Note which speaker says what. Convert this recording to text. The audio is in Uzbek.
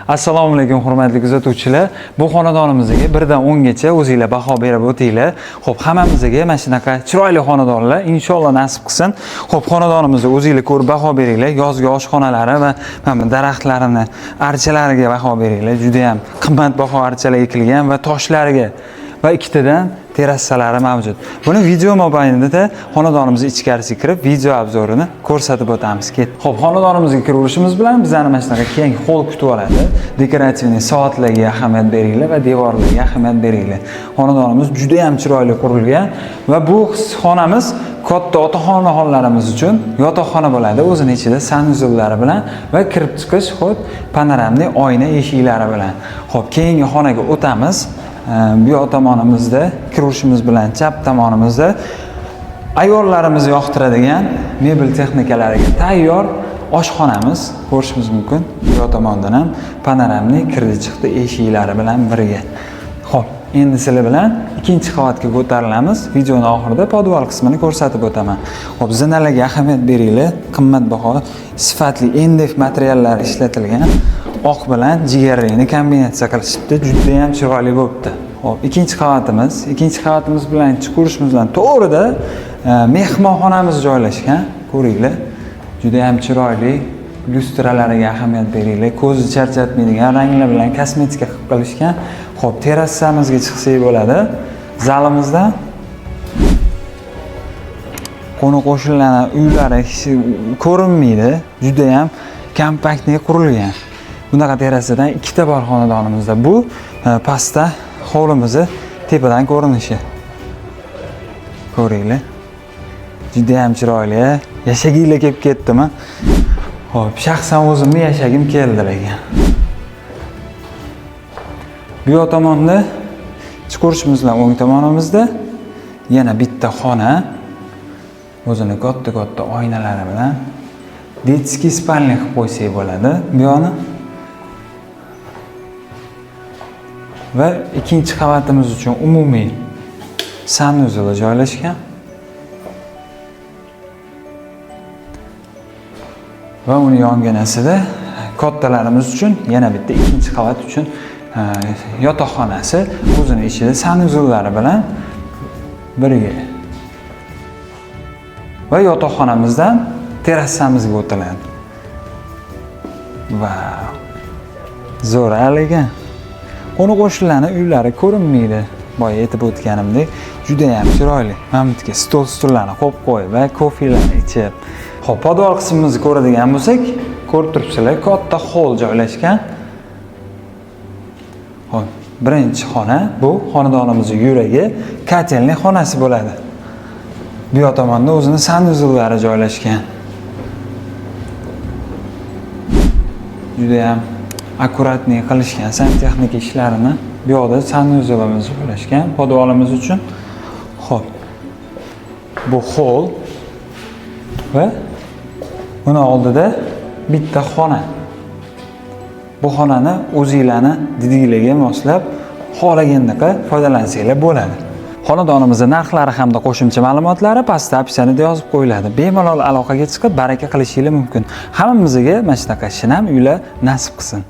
Speaker 1: Assalomu alaykum hurmatli kuzatuvchilar. Bu xonadonimizga 1 dan 10 gacha o'zingizlar baho berib o'tinglar. Xo'p, hammamizga mana shunaqa chiroyli xonadonlar inshaalloh nasib qilsin. Xo'p, xonadonimizni o'zingizlar ko'rib baho beringlar. Yozgi oshxonalari va mana daraxtlarini, archalariga baho beringlar. Juda ham qimmatbaho archalar ekilgan va toshlariga va ikkitadan terrasalari mavjud. Buni video mobaynida xonadonimiz ichkarisiga kirib, video obzorini ko'rsatib o'tamiz. Xo'p, xonadonimizga kiraverishimiz bilan bizlarni mana shunaqa keng hol kutib oladi. Dekorativniy soatlarga ahamiyat beringlar va devorlarga ahamiyat beringlar. Xonadonimiz juda ham chiroyli qurilgan va bu xonamiz katta otaxonalarimiz uchun yotoqxona bo'ladi. O'zining ichida sanuzullari bilan va kirib chiqish xuddi panoramli oyna eshiklari bilan. Xo'p, keyingi xonaga o'tamiz. Bu yoq tomonimizda kirishimiz bilan chap tomonimizda ayollarimiz yoqtiradigan mebel texnikalariga tayyor oshxonamiz ko'rishimiz mumkin. Bu yoq tomondan ham panoramli kirdi-chiqdi eshiklari bilan birga. Xo'p, endi sizlar bilan ikkinchi qavatga ko'tarilamiz. Videoning oxirida podval qismini ko'rsatib o'taman. Xo'p, zinalarga ahamiyat beringlar. Qimmatbaho, sifatli NDF materiallar ishlatilgan. Oq bilan jigarrangni kombinatsiya qilishibdi. Juda ham chiroyli bo'libdi. Xo'p, ikkinchi qavatimiz bilan chiqishimiz bilan to'g'rida mehmonxonamiz joylashgan. Ko'ringlar. Juda ham chiroyli. Lyustralariga ahamiyat beringlar. Ko'zni charchatmaydigan ranglar bilan kosmetika qilib qilishgan. Xo'p, terrasamizga chiqsak bo'ladi. Zalimizda qo'ni-qo'shnilarning uylari ko'rinmaydi. Juda ham kompaktli qurilgan. Bunaqa terrasadan ikkita bor xonadonimizda. Bu pastda hovlimizni tepadan ko'rinishi. Ko'ringlar. Juda ham chiroyli. Yashaginglar kelib ketdimi? Xo'p, shaxsan o'zimni yashagim keldi lekin. Bu yoq tomonda chiqishimiz bilan o'ng tomonimizda yana bitta xona. O'zini katta-katta oynalari bilan detskiy spalniy qilib qo'ysak bo'ladi. Bu yoqni va ikkinchi qavatimiz uchun umumiy sanuzul joylashgan. Va uni yonginasida kattalarimiz uchun yana bitta ikkinchi qavat uchun yotoqxonasi o'zining ichida sanuzullari bilan birga. Va yotoqxonamizdan terrasamizga o'tiladi. Va zo'r ekan. Qo'ni-qo'shnilarning uylari ko'rinmaydi. Boya aytib o'tganimdek, juda ham chiroyli. Mana bu yerga stol-stullarni qo'yib qo'yib va kofelarni ichib. Xo'p, podval qismimizni ko'radigan bo'lsak, ko'rib turibsizlar, katta hol joylashgan. Xo'p, birinchi xona bu xonadonimizning yuragi, kotelning xonasi bo'ladi. Bu yoq tomonda o'zining sanuzullari joylashgan. Juda ham akkuratni qilishgan santexnika ishlarini. Bu yoqda sanuzulimiz joylashgan podvalimiz uchun. Xo'p. Bu hol va uni oldida bitta xona. Bu xonani o'zingizlarni didinglarga moslab xohlagandaqa foydalansanglar bo'ladi. Xonadonimizning narxlari hamda qo'shimcha ma'lumotlari pastda opsiyada yozib qo'yiladi. Bemalol aloqaga chiqib baraka qilishingiz mumkin. Hammamizga mana shunaqa shinam uylar nasib qilsin.